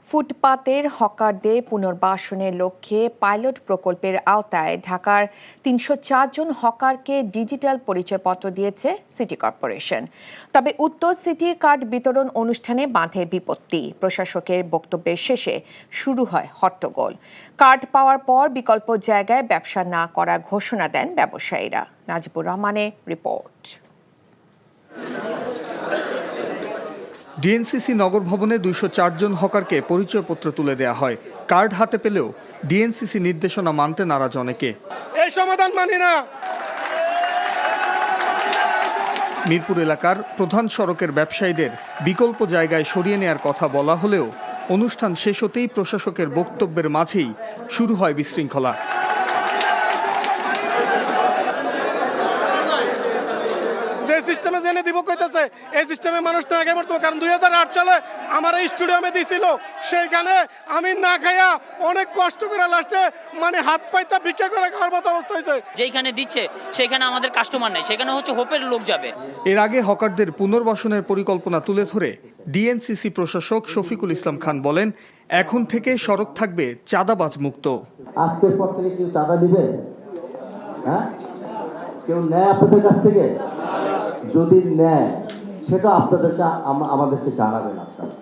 ফুটপাতের হকারদের পুনর্বাসনের লক্ষ্যে পাইলট প্রকল্পের আওতায় ঢাকার ৩০৪ জন হকারকে ডিজিটাল পরিচয়পত্র দিয়েছে সিটি কর্পোরেশন। তবে উত্তর সিটি কার্ড বিতরণ অনুষ্ঠানে বাধে বিপত্তি। প্রশাসকের বক্তব্যের শেষে শুরু হয় হট্টগোল। কার্ড পাওয়ার পর বিকল্প জায়গায় ব্যবসা না করার ঘোষণা দেন ব্যবসায়ীরা। নাজিবুর রহমানের রিপোর্ট। ডিএনসিসি নগর ভবনে ২০৪ জন হকারকে পরিচয়পত্র তুলে দেওয়া হয়। কার্ড হাতে পেলেও ডিএনসিসি নির্দেশনা মানতে নারাজ অনেকে। এই সমাধান মানি না। মিরপুর এলাকার প্রধান সড়কের ব্যবসায়ীদের বিকল্প জায়গায় সরিয়ে নেয়ার কথা বলা হলেও অনুষ্ঠান শেষ হতেই প্রশাসকের বক্তব্যের মাঝেই শুরু হয় বিশৃঙ্খলা। সিস্টেমে জেনে দিব কইতেছে এই সিস্টেমে মানুষ না আগে মরতো, কারণ ২০০৮ সালে আমার এই স্টুডিয়ামে দিছিল, সেইখানে আমি না খাইয়া অনেক কষ্ট করে লাস্টে হাত পাইতা ভিক্ষা করে খাওয়ার মতো অবস্থা হয়েছে। যেখানে দিচ্ছে সেখানে আমাদের কাস্টমার নেই, সেখানে হচ্ছে হোপের লোক যাবে। এর আগে হকারদের পুনর্বাসনের পরিকল্পনা তুলে ধরে ডিএনসিসি প্রশাসক শফিকুল ইসলাম খান বলেন, এখন থেকে সড়ক থাকবে চাঁদাবাজ মুক্ত। আজকের পর থেকে কেউ চাঁদা দিবে? হ্যাঁ, কেউ নেয় আপনাদের কাছ থেকে? যদি নেয় সেটা আমাদেরকে জানাবেন। আপনারা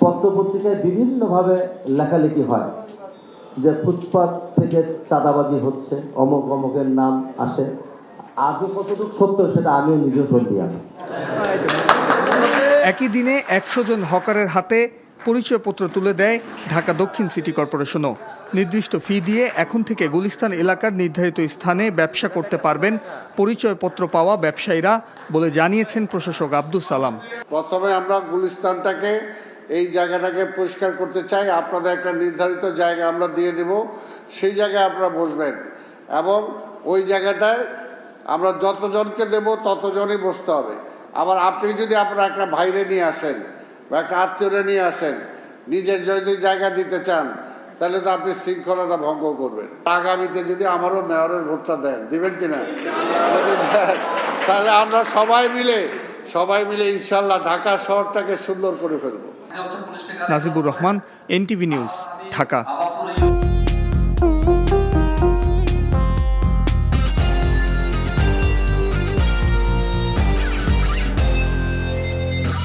পত্রপত্রিকায় বিভিন্নভাবে লেখালেখি হয় যে ফুটপাত থেকে চাঁদাবাজি হচ্ছে, অমুকের নাম আসে। আজও কতটুকু সত্য সেটা আমিও নিজেও সত্যি জানি। একই দিনে ১০০ জন হকারের হাতে পরিচয়পত্র তুলে দেয় ঢাকা দক্ষিণ সিটি কর্পোরেশনও। নির্দিষ্ট ফি দিয়ে এখন থেকে গুলিস্তান এলাকার নির্ধারিত স্থানে ব্যবসা করতে পারবেন পরিচয়পত্র পাওয়া ব্যবসায়ীরা বলে জানিয়েছেন প্রশাসক আব্দুল সালাম। প্রথমে আমরা গুলিস্তানটাকে, এই জায়গাটাকে পরিষ্কার করতে চাই। আপনাদের একটা নির্ধারিত জায়গা আমরা দিয়ে দেব, সেই জায়গায় আপনারা বসবেন এবং ওই জায়গাটায় আমরা যতজনকে দেব ততজনই বসতে হবে। আবার আপনি যদি আপনার একটা ভাইরে নিয়ে আসেন বা একটা আত্মীয়রে নিয়ে আসেন, নিজের যদি জায়গা দিতে চান তাহলে তো আপনি শৃঙ্খলাটা ভঙ্গ করবেন। আগামীতে যদি আমারও মেয়রের ভোটটা দেন, দিবেন কিনা? তাহলে আমরা সবাই মিলে ইনশাল্লাহ ঢাকা শহরটাকে সুন্দর করে ফেলবো। Najibur Rahman, NTV news, Dhaka.